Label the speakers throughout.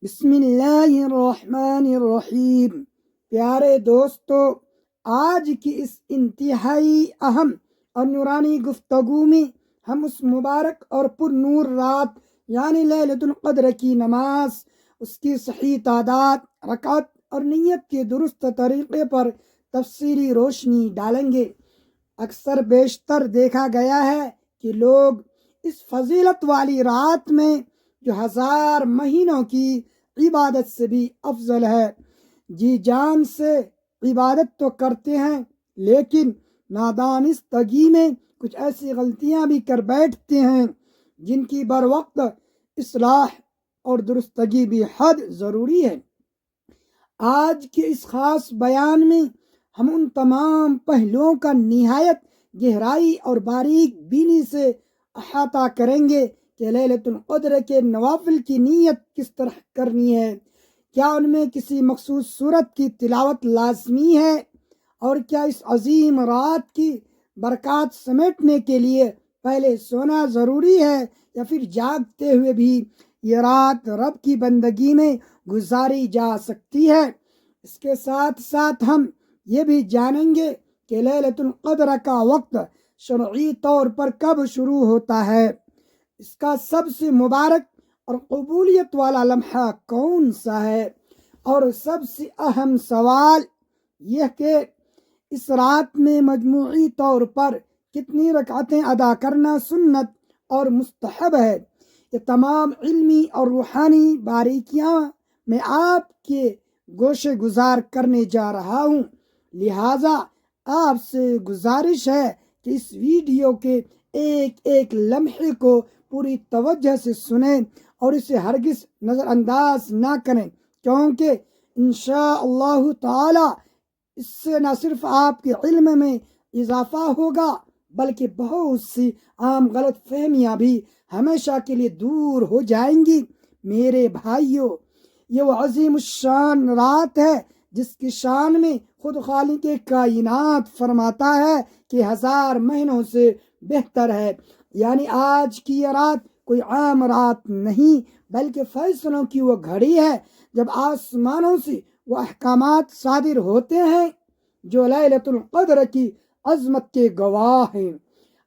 Speaker 1: بسم اللہ الرحمن الرحیم۔ پیارے دوستو، آج کی اس انتہائی اہم اور نورانی گفتگو میں ہم اس مبارک اور پر نور رات یعنی لیلۃ القدر کی نماز، اس کی صحیح تعداد، رکعت اور نیت کے درست طریقے پر تفصیلی روشنی ڈالیں گے۔ اکثر بیشتر دیکھا گیا ہے کہ لوگ اس فضیلت والی رات میں جو 1000 مہینوں کی عبادت سے بھی افضل ہے، جی جان سے عبادت تو کرتے ہیں، لیکن نادانستگی میں کچھ ایسی غلطیاں بھی کر بیٹھتے ہیں جن کی بروقت اصلاح اور درستگی بھی حد ضروری ہے۔ آج کے اس خاص بیان میں ہم ان تمام پہلوؤں کا نہایت گہرائی اور باریک بینی سے احاطہ کریں گے کہ لیلۃ القدر کے نوافل کی نیت کس طرح کرنی ہے، کیا ان میں کسی مخصوص صورت کی تلاوت لازمی ہے، اور کیا اس عظیم رات کی برکات سمیٹنے کے لیے پہلے سونا ضروری ہے یا پھر جاگتے ہوئے بھی یہ رات رب کی بندگی میں گزاری جا سکتی ہے۔ اس کے ساتھ ساتھ ہم یہ بھی جانیں گے کہ لیلۃ القدر کا وقت شرعی طور پر کب شروع ہوتا ہے، اس کا سب سے مبارک اور قبولیت والا لمحہ کون سا ہے، اور سب سے اہم سوال یہ کہ اس رات میں مجموعی طور پر کتنی رکعتیں ادا کرنا سنت اور مستحب ہے۔ یہ تمام علمی اور روحانی باریکیاں میں آپ کے گوشے گزار کرنے جا رہا ہوں، لہٰذا آپ سے گزارش ہے کہ اس ویڈیو کے ایک ایک لمحے کو پوری توجہ سے سنیں اور اسے ہرگز نظر انداز نہ کریں، کیونکہ انشاءاللہ تعالی اس سے نہ صرف آپ کے علم میں اضافہ ہوگا بلکہ بہت سی عام غلط فہمیاں بھی ہمیشہ کے لیے دور ہو جائیں گی۔ میرے بھائیوں، یہ وہ عظیم الشان رات ہے جس کی شان میں خود خالق کائنات فرماتا ہے کہ 1000 مہینوں سے بہتر ہے، یعنی آج کی یہ رات کوئی عام رات نہیں بلکہ فیصلوں کی وہ گھڑی ہے جب آسمانوں سے وہ احکامات صادر ہوتے ہیں جو لیلۃ القدر کی عظمت کے گواہ ہیں۔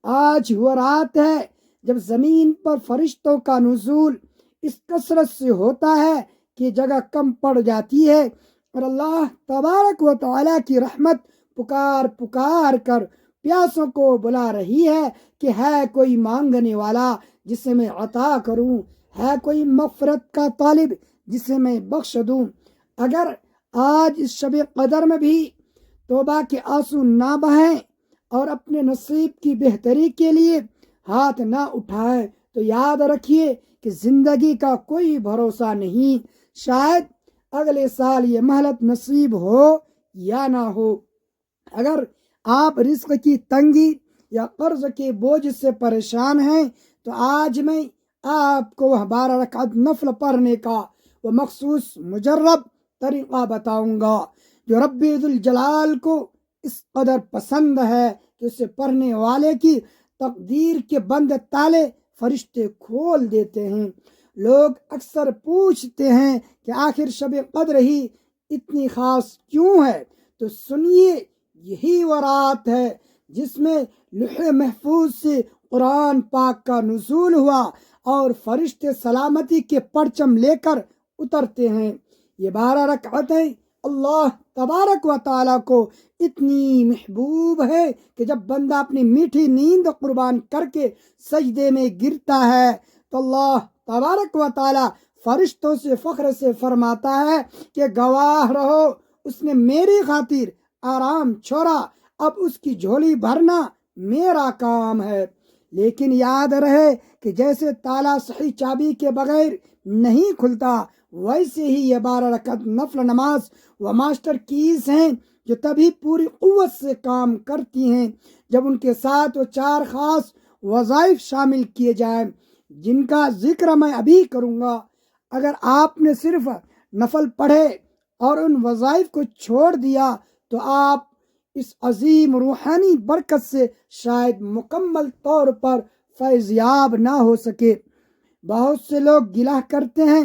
Speaker 1: آج وہ رات ہے جب زمین پر فرشتوں کا نزول اس کثرت سے ہوتا ہے کہ جگہ کم پڑ جاتی ہے، اور اللہ تبارک و تعالیٰ کی رحمت پکار پکار کر پیاسوں کو بلا رہی ہے کہ ہے کوئی مانگنے والا جسے میں عطا کروں، ہے کوئی مغفرت کا طالب جسے میں بخش دوں۔ اگر آج اس شب قدر میں بھی توبہ کے آنسو نہ بہائیں اور اپنے نصیب کی بہتری کے لیے ہاتھ نہ اٹھائیں تو یاد رکھیے کہ زندگی کا کوئی بھروسہ نہیں، شاید اگلے سال یہ مہلت نصیب ہو یا نہ ہو۔ اگر آپ رزق کی تنگی یا قرض کے بوجھ سے پریشان ہیں تو آج میں آپ کو وہ 12 رکعت نفل پڑھنے کا وہ مخصوص مجرب طریقہ بتاؤں گا جو رب ذوالجلال کو اس قدر پسند ہے کہ اسے پڑھنے والے کی تقدیر کے بند تالے فرشتے کھول دیتے ہیں۔ لوگ اکثر پوچھتے ہیں کہ آخر شب قدر ہی اتنی خاص کیوں ہے، تو سنیے، یہی وہ رات ہے جس میں لوح محفوظ سے قرآن پاک کا نزول ہوا اور فرشتے سلامتی کے پرچم لے کر اترتے ہیں۔ یہ 12 رکعتیں اللہ تبارک و تعالیٰ کو اتنی محبوب ہے کہ جب بندہ اپنی میٹھی نیند قربان کر کے سجدے میں گرتا ہے تو اللہ تبارک و تعالیٰ فرشتوں سے فخر سے فرماتا ہے کہ گواہ رہو، اس نے میری خاطر آرام چھوڑا، اب اس کی جھولی بھرنا میرا کام ہے۔ لیکن یاد رہے کہ جیسے تالا صحیح چابی کے بغیر نہیں کھلتا، ویسے ہی یہ 12 رکعت نفل نماز وہ ماسٹر کیز ہیں جو تبھی پوری قوت سے کام کرتی ہیں جب ان کے ساتھ وہ 4 خاص وظائف شامل کیے جائیں جن کا ذکر میں ابھی کروں گا۔ اگر آپ نے صرف نفل پڑھے اور ان وظائف کو چھوڑ دیا تو آپ اس عظیم روحانی برکت سے شاید مکمل طور پر فیض یاب نہ ہو سکے۔ بہت سے لوگ گلہ کرتے ہیں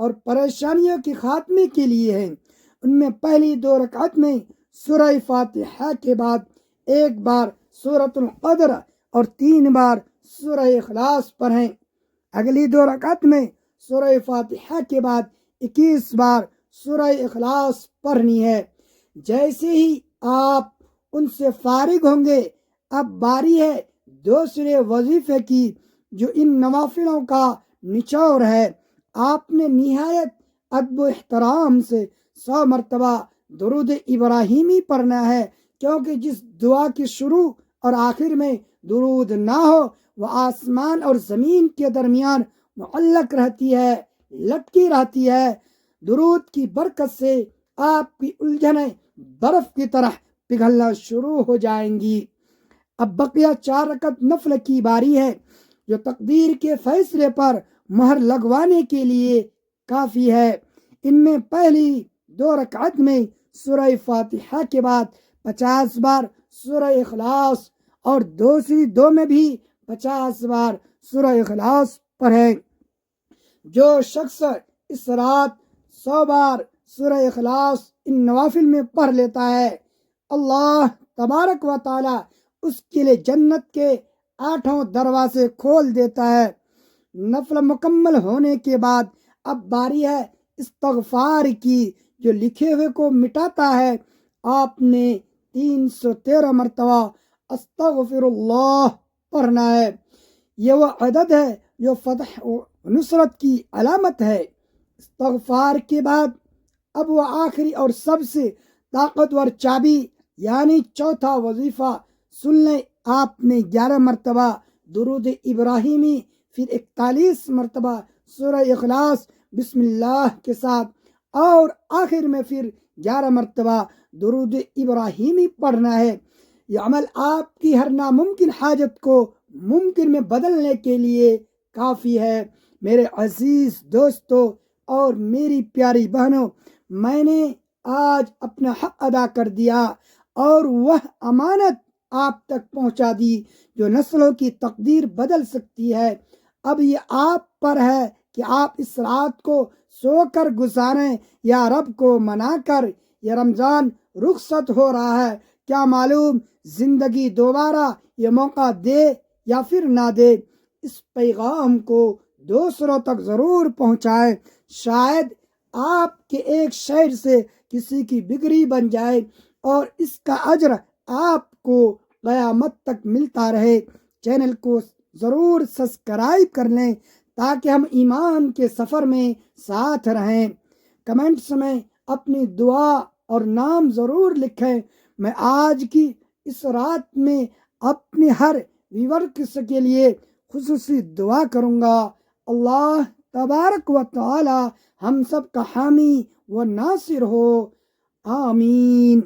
Speaker 1: اور پریشانیوں کے خاتمے کے لیے ہیں۔ ان میں پہلی 2 رکعت میں سورہ فاتحہ کے بعد ایک بار سورۃ القدر اور 3 بار سورہ اخلاص پڑھیں۔ اگلی 2 رکعت میں سورہ فاتحہ کے بعد 21 بار سورہ اخلاص پڑھنی ہے۔ جیسے ہی آپ ان سے فارغ ہوں گے، اب باری ہے دوسرے وظیفے کی جو ان نوافلوں کا نچوڑ ہے۔ آپ نے نہایت ادب و احترام سے 100 مرتبہ درود ابراہیمی پڑھنا ہے، کیونکہ جس دعا کی شروع اور آخر میں درود نہ ہو وہ آسمان اور زمین کے درمیان معلق رہتی ہے، لٹکی رہتی ہے۔ درود کی برکت سے آپ کی الجھنیں برف کی طرح پگھلنا شروع ہو جائیں گی۔ اب بقیہ 4 رکعت نفل کی باری ہے، جو تقدیر کے فیصلے پر مہر لگوانے کے لیے کافی ہے۔ ان میں پہلی 2 رکعت میں سورہ فاتحہ کے بعد 50 بار سورہ اخلاص اور دوسری 2 میں بھی 50 بار سورہ اخلاص پڑھیں۔ جو شخص اس رات 100 بار سورہ اخلاص ان نوافل میں پڑھ لیتا ہے، اللہ تبارک و تعالی اس کے لیے جنت کے 8 دروازے کھول دیتا ہے۔ نفل مکمل ہونے کے بعد اب باری ہے استغفار کی، جو لکھے ہوئے کو مٹاتا ہے۔ آپ نے 313 مرتبہ استغفر اللہ پڑھنا ہے۔ یہ وہ عدد ہے جو فتح و نصرت کی علامت ہے۔ استغفار کے بعد اب وہ آخری اور سب سے طاقتور چابی یعنی چوتھا وظیفہ سن لیں۔ آپ نے 11 مرتبہ درود ابراہیمی، پھر 41 مرتبہ سورہ اخلاص بسم اللہ کے ساتھ اور آخر میں پھر 11 مرتبہ درود ابراہیمی پڑھنا ہے۔ یہ عمل آپ کی ہر ناممکن حاجت کو ممکن میں بدلنے کے لیے کافی ہے۔ میرے عزیز دوستو اور میری پیاری بہنوں، میں نے آج اپنا حق ادا کر دیا اور وہ امانت آپ تک پہنچا دی جو نسلوں کی تقدیر بدل سکتی ہے۔ اب یہ آپ پر ہے کہ آپ اس رات کو سو کر گزاریں یا رب کو منا کر۔ یہ رمضان رخصت ہو رہا ہے، کیا معلوم زندگی دوبارہ یہ موقع دے یا پھر نہ دے۔ اس پیغام کو دوسروں تک ضرور پہنچائیں، شاید آپ کے ایک شعر سے کسی کی بگڑی بن جائے اور اس کا اجر آپ کو قیامت تک ملتا رہے۔ چینل کو ضرور سبسکرائب کر لیں تاکہ ہم ایمان کے سفر میں ساتھ رہیں۔ کمنٹس میں اپنی دعا اور نام ضرور لکھیں۔ میں آج کی اس رات میں اپنے ہر ویورز کے لیے خصوصی دعا کروں گا۔ اللہ تبارک و تعالی ہم سب کا حامی و ناصر ہو، آمین۔